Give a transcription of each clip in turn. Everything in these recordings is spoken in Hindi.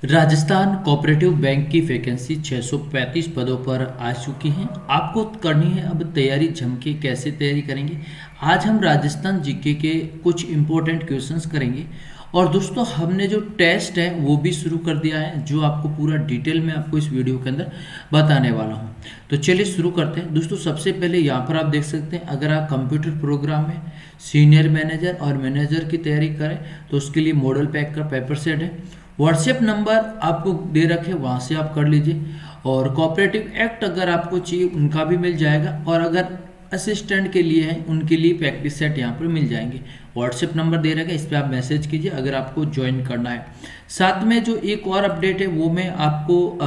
राजस्थान कोऑपरेटिव बैंक की वैकेंसी 635 पदों पर आ चुकी हैं। आपको करनी है अब तैयारी जम के। कैसे तैयारी करेंगे? आज हम राजस्थान जीके के कुछ इम्पोर्टेंट क्वेश्चंस करेंगे। और दोस्तों हमने जो टेस्ट है वो भी शुरू कर दिया है, जो आपको पूरा डिटेल में आपको इस वीडियो के अंदर बताने वाला हूँ। तो चलिए शुरू करते हैं। दोस्तों सबसे पहले यहाँ पर आप देख सकते हैं, अगर आप कंप्यूटर प्रोग्राम में सीनियर मैनेजर और मैनेजर की तैयारी करें तो उसके लिए मॉडल पैक का पेपर सेट है। व्हाट्सएप नंबर आपको दे रखे, वहाँ से आप कर लीजिए। और कोऑपरेटिव एक्ट अगर आपको चाहिए उनका भी मिल जाएगा, और अगर असिस्टेंट के लिए है उनके लिए प्रैक्टिस सेट यहाँ पर मिल जाएंगे। व्हाट्सएप नंबर दे रखा है, इस पर आप मैसेज कीजिए अगर आपको ज्वाइन करना है। साथ में जो एक और अपडेट है वो मैं आपको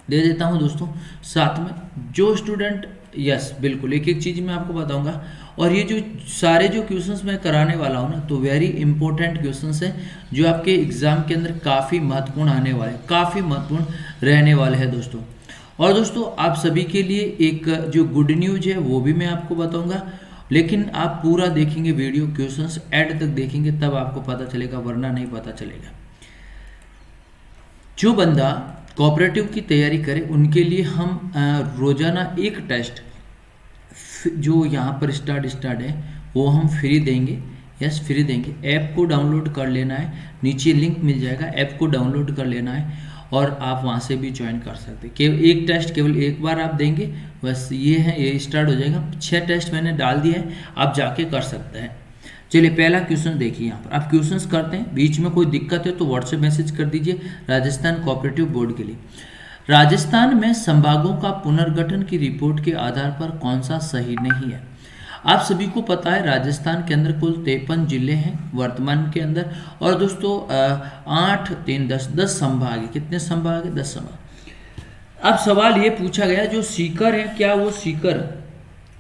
दे देता हूँ दोस्तों। साथ में जो स्टूडेंट, यस बिल्कुल, एक एक चीज़ मैं आपको बताऊंगा। और ये जो सारे जो क्वेश्चंस मैं कराने वाला हूँ ना, तो वेरी इंपॉर्टेंट क्वेश्चंस हैं जो आपके एग्जाम के अंदर काफ़ी महत्वपूर्ण आने वाले, काफ़ी महत्वपूर्ण रहने वाले हैं दोस्तों। और दोस्तों आप सभी के लिए एक जो गुड न्यूज है वो भी मैं आपको बताऊंगा, लेकिन आप पूरा देखेंगे वीडियो, क्वेश्चंस एंड तक देखेंगे तब आपको पता चलेगा, वरना नहीं पता चलेगा। जो बंदा कोऑपरेटिव की तैयारी करे उनके लिए हम रोजाना एक टेस्ट जो यहाँ पर स्टार्ट है वो हम फ्री देंगे। यस फ्री देंगे। ऐप को डाउनलोड कर लेना है, नीचे लिंक मिल जाएगा, ऐप को डाउनलोड कर लेना है और आप वहाँ से भी ज्वाइन कर सकते हैं। केवल एक टेस्ट केवल एक बार आप देंगे, बस ये है, ये स्टार्ट हो जाएगा। 6 टेस्ट मैंने डाल दिए हैं, आप जाके कर सकते हैं। चलिए पहला क्वेश्चन देखिए। यहाँ पर आप क्वेश्चंस करते हैं, बीच में कोई दिक्कत है तो व्हाट्सएप मैसेज कर दीजिए राजस्थान कोऑपरेटिव बोर्ड के लिए। राजस्थान में संभागों का पुनर्गठन की रिपोर्ट के आधार पर कौन सा सही नहीं है? आप सभी को पता है राजस्थान के अंदर कुल 53 जिले हैं वर्तमान के अंदर। और दोस्तों 8 3 10 संभाग है। कितने संभाग है? 10 संभाग। अब सवाल ये पूछा गया, जो सीकर है, क्या वो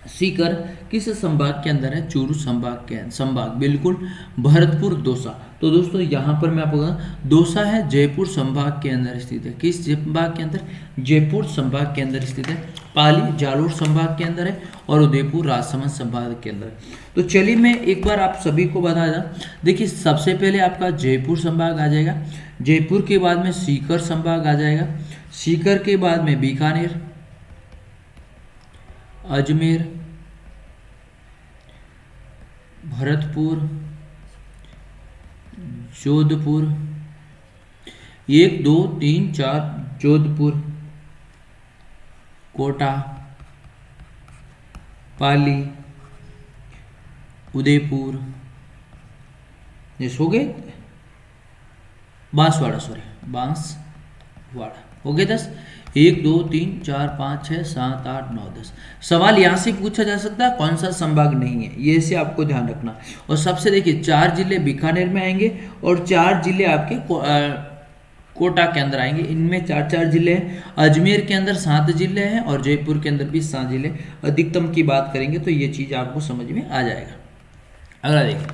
सीकर किस संभाग के अंदर है? चूरू संभाग बिल्कुल। भरतपुर दौसा। तो दोस्तों यहाँ पर मैं आपको दौसा है जयपुर संभाग के अंदर स्थित है। किस संभाग के अंदर? जयपुर संभाग के अंदर स्थित है। पाली जालोर संभाग के अंदर है और उदयपुर राजसमंद संभाग के अंदर। तो चलिए मैं एक बार आप सभी को बता दूं। देखिए सबसे पहले आपका जयपुर संभाग आ जाएगा, जयपुर के बाद में सीकर संभाग आ जाएगा, सीकर के बाद में बीकानेर, अजमेर, भरतपुर, जोधपुर, 1 2 3 4 जोधपुर, कोटा, पाली, उदयपुर, ये हो गए। बांसवाड़ा हो गए 10। 1 2 3 4 5 6 7 8 9 10। सवाल यहाँ से पूछा जा सकता है कौन सा संभाग नहीं है, ये से आपको ध्यान रखना। और सबसे देखिए 4 जिले बीकानेर में आएंगे और 4 जिले आपके कोटा के अंदर आएंगे। इनमें 4 जिले हैं। अजमेर के अंदर 7 जिले हैं और जयपुर के अंदर भी 7 जिले। अधिकतम की बात करेंगे तो ये चीज आपको समझ में आ जाएगा। अगला देखिए,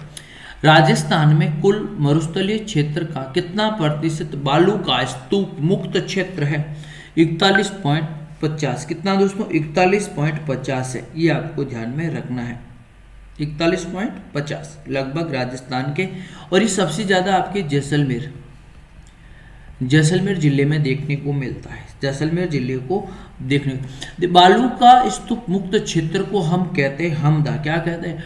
राजस्थान में कुल मरुस्थलीय क्षेत्र का कितना प्रतिशत बालू का स्तूप मुक्त क्षेत्र है? 41.50। कितना दोस्तों? 41.50 है। ये आपको ध्यान में रखना है। 41.50 लगभग राजस्थान के। और ये सबसे ज्यादा आपके जैसलमेर जिले में देखने को मिलता है। जैसलमेर जिले को देखने को बालू का स्तूप मुक्त क्षेत्र को हम कहते हैं हमदा। क्या कहते हैं?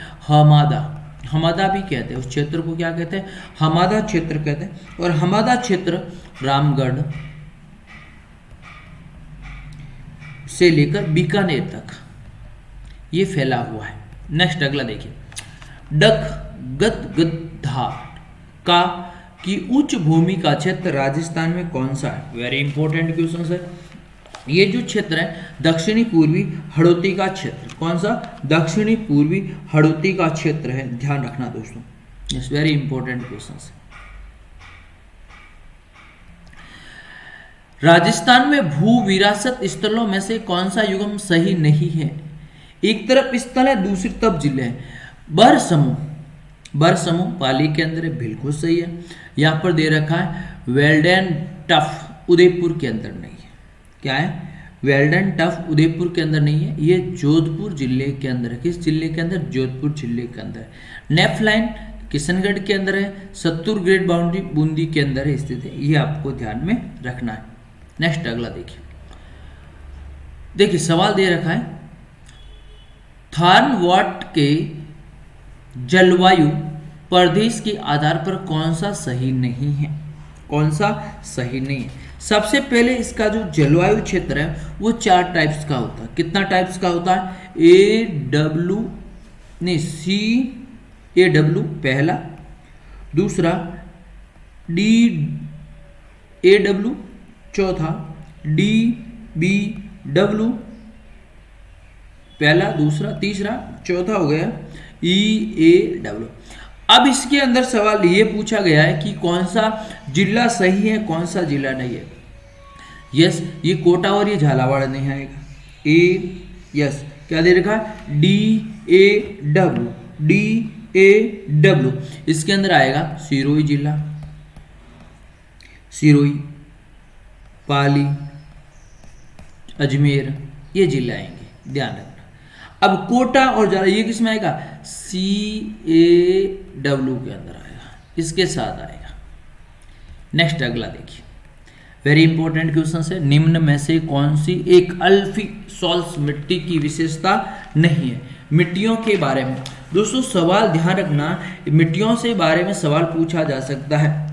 हमादा भी कहते हैं। उस क्षेत्र को क्या कहते हैं? हमादा क्षेत्र कहते हैं। और हमादा क्षेत्र रामगढ़ से लेकर बीकानेर तक ये फैला हुआ है। नेक्स्ट अगला देखिए, गदगदा का की उच्च भूमि का क्षेत्र राजस्थान में कौन सा है? वेरी इंपॉर्टेंट क्वेश्चन है। ये जो क्षेत्र है दक्षिणी पूर्वी हड़ौती का क्षेत्र। कौन सा? दक्षिणी पूर्वी हड़ौती का क्षेत्र है। ध्यान रखना दोस्तों, यस वेरी इंपॉर्टेंट क्वेश्चन है। राजस्थान में भू विरासत स्थलों में से कौन सा युग्म सही नहीं है? एक तरफ स्थल है, दूसरी तरफ जिले हैं। बरसमूह पाली के अंदर है, बिल्कुल सही है। यहाँ पर दे रखा है वेल्डन टफ, उदयपुर के अंदर नहीं है। क्या है? वेल्डन टफ उदयपुर के अंदर नहीं है, ये जोधपुर जिले के अंदर है। किस जिले के अंदर? जोधपुर जिले के अंदर। नेफलाइन किशनगढ़ के अंदर है, सत्तूर ग्रेड बाउंड्री बूंदी के अंदर स्थित है। ये आपको ध्यान में रखना है। नेक्स्ट अगला देखिए, देखिए सवाल दे रखा है, थारनवाट के जलवायु प्रदेश के आधार पर कौन सा सही नहीं है, कौन सा सही नहीं है। सबसे पहले इसका जो जलवायु क्षेत्र है वो 4 टाइप्स का होता है। कितना टाइप्स का होता है? CAW पहला, दूसरा DAW चौथा, DBW पहला दूसरा तीसरा चौथा हो गया EAW। अब इसके अंदर सवाल ये पूछा गया है कि कौन सा जिला सही है, कौन सा जिला नहीं है। यस, ये कोटा और ये झालावाड़ नहीं आएगा। यस, क्या दे रखा है? DAW इसके अंदर आएगा सिरोही जिला, सिरोही, पाली, अजमेर, ये जिले आएंगे, ध्यान रखना। अब कोटा और झालावाड़ ये किस में आएगा? CAW के अंदर आएगा, इसके साथ आएगा। नेक्स्ट अगला देखिए, वेरी इंपॉर्टेंट क्वेश्चन है। निम्न में से कौन सी एक अल्फी सॉल्स मिट्टी की विशेषता नहीं है? मिट्टियों के बारे में दोस्तों सवाल ध्यान रखना, मिट्टियों से बारे में सवाल पूछा जा सकता है।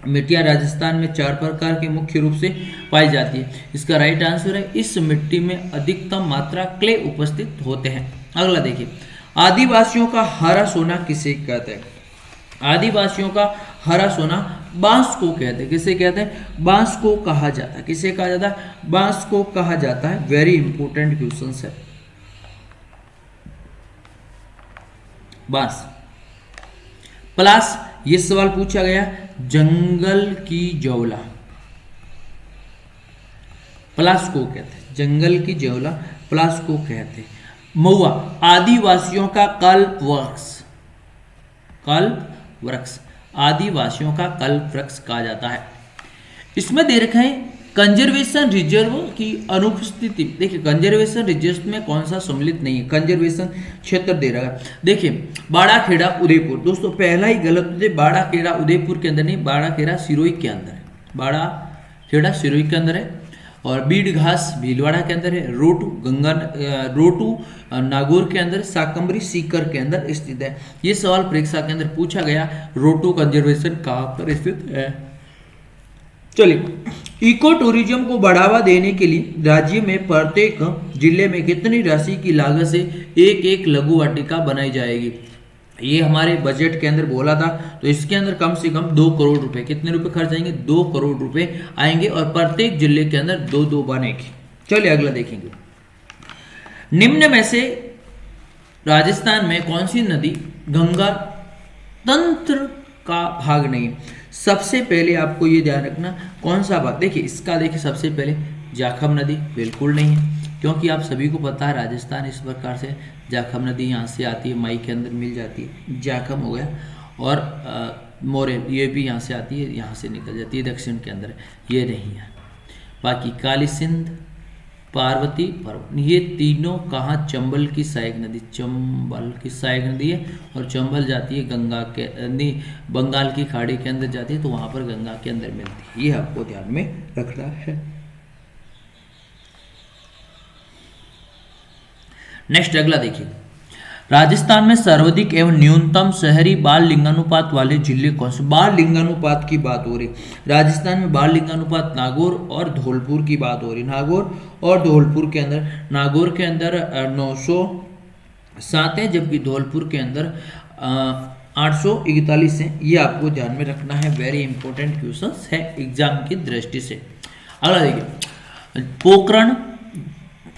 मिट्टियां राजस्थान में 4 प्रकार के मुख्य रूप से पाई जाती है। इसका राइट आंसर है, इस मिट्टी में अधिकतम मात्रा क्ले उपस्थित होते हैं। अगला देखिए, आदिवासियों का हरा सोना किसे कहते हैं? आदिवासियों का हरा सोना बांस को कहते हैं। किसे कहते हैं? बांस को कहा जाता है। किसे कहा जाता है? बांस को कहा जाता है। वेरी इंपॉर्टेंट क्वेश्चन है, बांस। प्लस ये सवाल पूछा गया, जंगल की जौला प्लस को कहते हैं, जंगल की जौला प्लस को कहते हैं। महुआ आदिवासियों का कल्प वृक्ष आदिवासियों का कल्प वृक्ष कहा जाता है। इसमें दे रखा है कंजर्वेशन रिजर्व की अनुपस्थिति। देखिए कंजर्वेशन रिजर्व में कौन सा सम्मिलित नहीं है, कंजर्वेशन क्षेत्र दे रहा है। देखिए बाड़ाखेड़ा उदयपुर, दोस्तों पहला ही गलत है। बाड़ाखेड़ा उदयपुर के अंदर नहीं, बाड़ाखेड़ा सिरोही के अंदर है। बाड़ाखेड़ा सिरोही के अंदर है। और बीड़ घास भीलवाड़ा के अंदर है। रोटू नागौर के अंदर, साकम्बरी सीकर के अंदर स्थित है। ये सवाल परीक्षा के अंदर पूछा गया, रोटू कंजर्वेशन कहाँ पर स्थित है। चलिए, इको टूरिज्म को बढ़ावा देने के लिए राज्य में प्रत्येक जिले में कितनी राशि की लागत से एक लघु वाटिका बनाई जाएगी? ये हमारे बजट के अंदर बोला था। तो इसके अंदर कम से कम 2 करोड़ रुपए, कितने रुपए खर्च आएंगे? 2 करोड़ रुपए आएंगे और प्रत्येक जिले के अंदर 2 बनेगी। चलिए अगला देखेंगे, निम्न में से राजस्थान में कौन सी नदी गंगा तंत्र का भाग नहीं है? सबसे पहले आपको ये ध्यान रखना कौन सा भाग। देखिए इसका, देखिए सबसे पहले जाखम नदी बिल्कुल नहीं है, क्योंकि आप सभी को पता है राजस्थान इस प्रकार से, जाखम नदी यहाँ से आती है, मई के अंदर मिल जाती है, जाखम हो गया। और मोरे ये भी यहाँ से आती है, यहाँ से निकल जाती है, दक्षिण के अंदर ये नहीं है। बाकी काली सिंध, पार्वती पर्वत, ये तीनों कहाँ? चंबल की सहायक नदी, चंबल की सहायक नदी है। और चंबल जाती है गंगा के नहीं, बंगाल की खाड़ी के अंदर जाती है, तो वहाँ पर गंगा के अंदर मिलती है। ये आपको ध्यान में रखना है। नेक्स्ट अगला देखिए, राजस्थान में सर्वाधिक एवं न्यूनतम शहरी बाल लिंगानुपात वाले जिले कौन से? बाल लिंगानुपात की बात हो रही, राजस्थान में बाल लिंगानुपात नागौर और धौलपुर की बात हो रही। नागौर और धौलपुर के अंदर, नागौर के अंदर 907 है, जबकि धौलपुर के अंदर 841 है। ये आपको ध्यान में रखना है। वेरी इंपॉर्टेंट क्वेश्चन है एग्जाम की दृष्टि से। अगला देखिए, पोखरण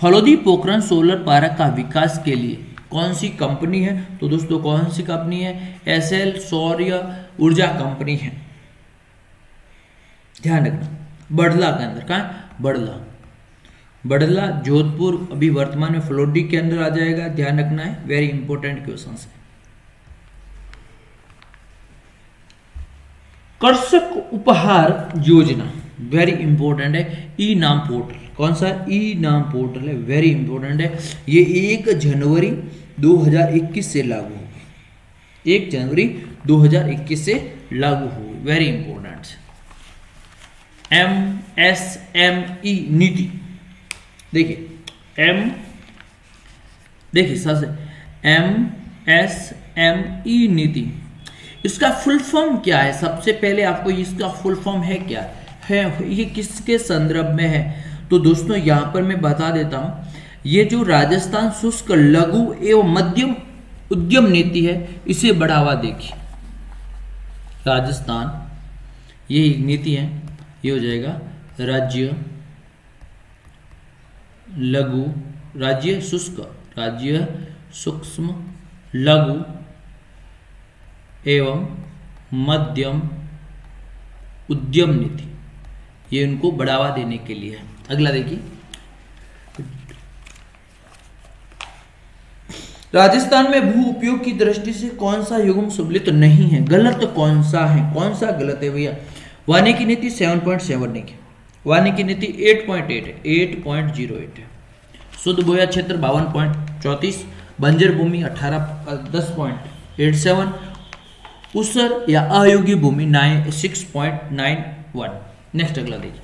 फलोदी पोखरण सोलर पार्क का विकास के लिए कौन सी कंपनी है? तो दोस्तों कौन सी कंपनी है? SL सौर ऊर्जा कंपनी है। ध्यान रखना, बड़ला के अंदर, कहाँ? बड़ला जोधपुर अभी वर्तमान में फलोदी के अंदर आ जाएगा, ध्यान रखना है। वेरी इंपॉर्टेंट क्वेश्चन है। कृषक उपहार योजना वेरी इंपॉर्टेंट है। ई नाम पोर्टल, कौन सा? ई नाम पोर्टल है, वेरी इंपॉर्टेंट है। ये 1 जनवरी 2021 से लागू होगी। 1 जनवरी 2021 से लागू हुई। Very important. MSME नीति, देखिए सबसे MSME नीति, इसका फुल फॉर्म क्या है? सबसे पहले आपको इसका फुल फॉर्म है क्या है, ये किसके संदर्भ में है? तो दोस्तों यहाँ पर मैं बता देता हूँ, ये जो राजस्थान शुष्क लघु एवं मध्यम उद्यम नीति है, इसे बढ़ावा देगी राजस्थान। ये एक नीति है, ये हो जाएगा राज्य सूक्ष्म लघु एवं मध्यम उद्यम नीति, ये उनको बढ़ावा देने के लिए है। अगला देखिए, राजस्थान में भू उपयोग की दृष्टि से कौन सा युग्म सुललित नहीं है? गलत कौन सा है? कौन सा गलत है भैया? वानिकी नीति 7.7 नहीं है, वानिकी नीति 8.8 है, 8.08 है। शुद्ध बोया क्षेत्र 52.34, बंजर भूमि 10.87, ऊसर या अयोग्य भूमि 6.91। नेक्स्ट अगला देखिए,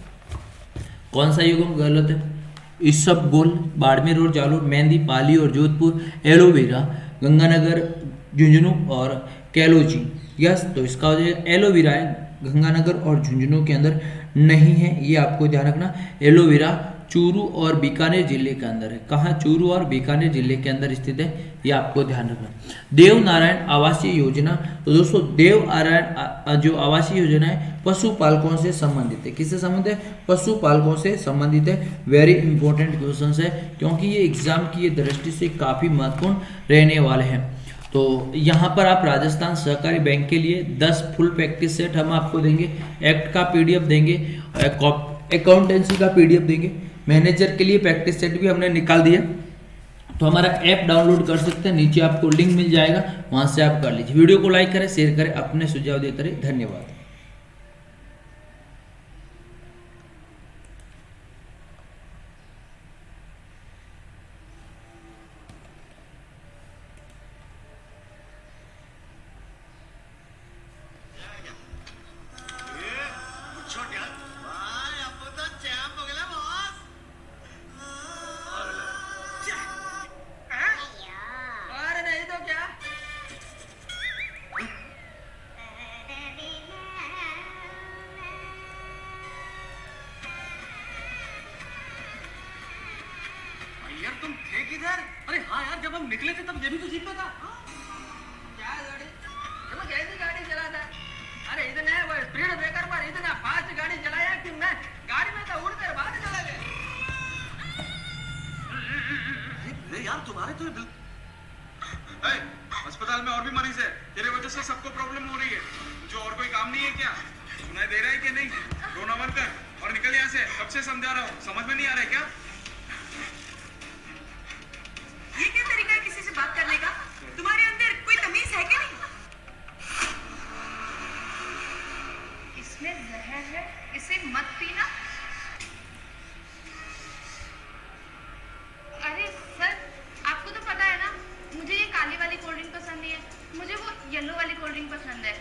कौन सा युग्म गलत है? इसबगोल, बाड़मेर और जालोर, मेहंदी, पाली और जोधपुर, एलोवेरा, गंगानगर, झुंझुनू और कैलोजी। यस, तो इसका हो जाएगा एलोवेरा है, गंगानगर और झुंझुनू के अंदर नहीं है, ये आपको ध्यान रखना। एलोवेरा चूरू और बीकानेर जिले के अंदर है। कहाँ? चूरू और बीकानेर जिले के अंदर स्थित है, ये आपको ध्यान रखना। देव नारायण आवासीय योजना, तो दोस्तों देव नारायण जो आवासीय योजना है पशुपालकों से संबंधित है। किससे संबंधित है? पशुपालकों से संबंधित है। वेरी इंपॉर्टेंट क्वेश्चन है, क्योंकि ये एग्जाम की दृष्टि से काफी महत्वपूर्ण रहने वाले हैं। तो यहाँ पर आप राजस्थान सहकारी बैंक के लिए 10 फुल प्रैक्टिस सेट हम आपको देंगे, एक्ट का पीडीएफ देंगे, अकाउंटेंसी का पीडीएफ देंगे, मैनेजर के लिए प्रैक्टिस सेट भी हमने निकाल दिया। तो हमारा ऐप डाउनलोड कर सकते हैं, नीचे आपको लिंक मिल जाएगा, वहां से आप कर लीजिए। वीडियो को लाइक करें, शेयर करें, अपने सुझाव देते रहे। धन्यवाद। यार तुम थे किधर? अरे हाँ यार, जब हम निकले थे तब ये भी तो जीप में था। क्या गाड़ी? मैं कैसी गाड़ी चलाता? अरे इतने वो स्पीड ब्रेकर पर इतना फास्ट गाड़ी चलाया कि मैं गाड़ी में तो उड़कर बाहर चला गया। यार तुम्हारे तो अस्पताल में और भी मरीज है, तेरे वजह से सबको प्रॉब्लम हो रही है। जो और कोई काम नहीं है क्या? सुनाई दे रहा है कि नहीं? रोना मत कर और निकल यहाँ से। कब से समझा रहा हूँ, समझ में नहीं आ रहा है क्या? ये क्या तरीका है किसी से बात करने का? तुम्हारे अंदर कोई तमीज है कि नहीं? इसमें जहर है, इसे मत पीना। अरे सर, आपको तो पता है ना, मुझे ये काली वाली कोल्ड ड्रिंक पसंद नहीं है, मुझे वो येलो वाली कोल्ड ड्रिंक पसंद है।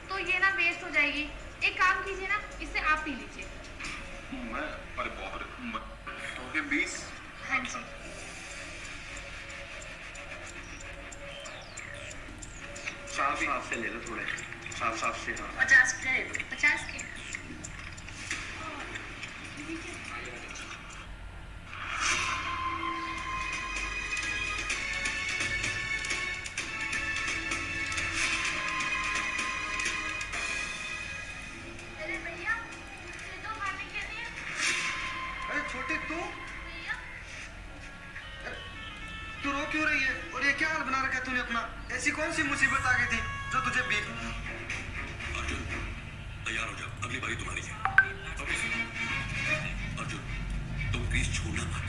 तो ये ना वेस्ट हो जाएगी। एक काम कीजिए ना, इसे आप पी लीजिए। मैं अरे बहुत ओके 20। हाँ जी। साफ से ले लो थोड़े, साफ से। 50 के 50 के। अरे भैया, ये तो खाने के लिए। अरे छोटे तू रो क्यों रही है? और ये क्या हाल बना रखा है तूने अपना? ऐसी कौन सी मुसीबत आ गई थी जो तुझे बीत? अर्जुन तैयार हो जाओ, अगली बारी तुम्हारी है। अर्जुन तुम क्रीज छोड़ना मत।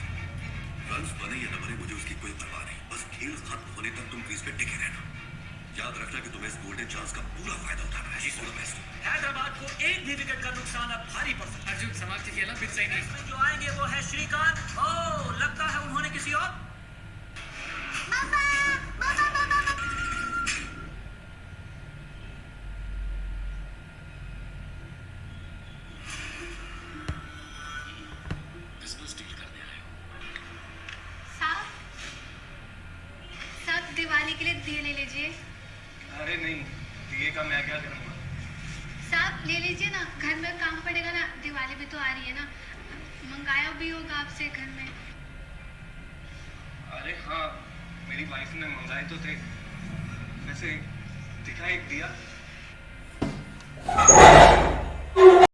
रन्स बने या न बने मुझे उसकी कोई परवाह नहीं, बस खेल खत्म होने तक तुम क्रीज पे टिके रहना। याद रखना कि तुम्हें इस गोल्डन चांस का पूरा फायदा उठाना है। हैदराबाद को एक भी विकेट का नुकसान अब भारी पड़ सकता है। अर्जुन समाप्ति खेला फिर सही नहीं। इसमें जो आएंगे वो है श्रीकांत। ओह, लगता है उन्होंने किसी और दिवाली के लिए दिए ले लीजिए। अरे नहीं, दिए का मैं क्या करूँगा? साहब ले लीजिए ना, घर में काम पड़ेगा ना, दिवाली भी तो आ रही है ना, मंगाया भी होगा आपसे घर में। अरे हाँ, मेरी वाइफ ने मंगाए तो थे। वैसे दिखा एक दिया।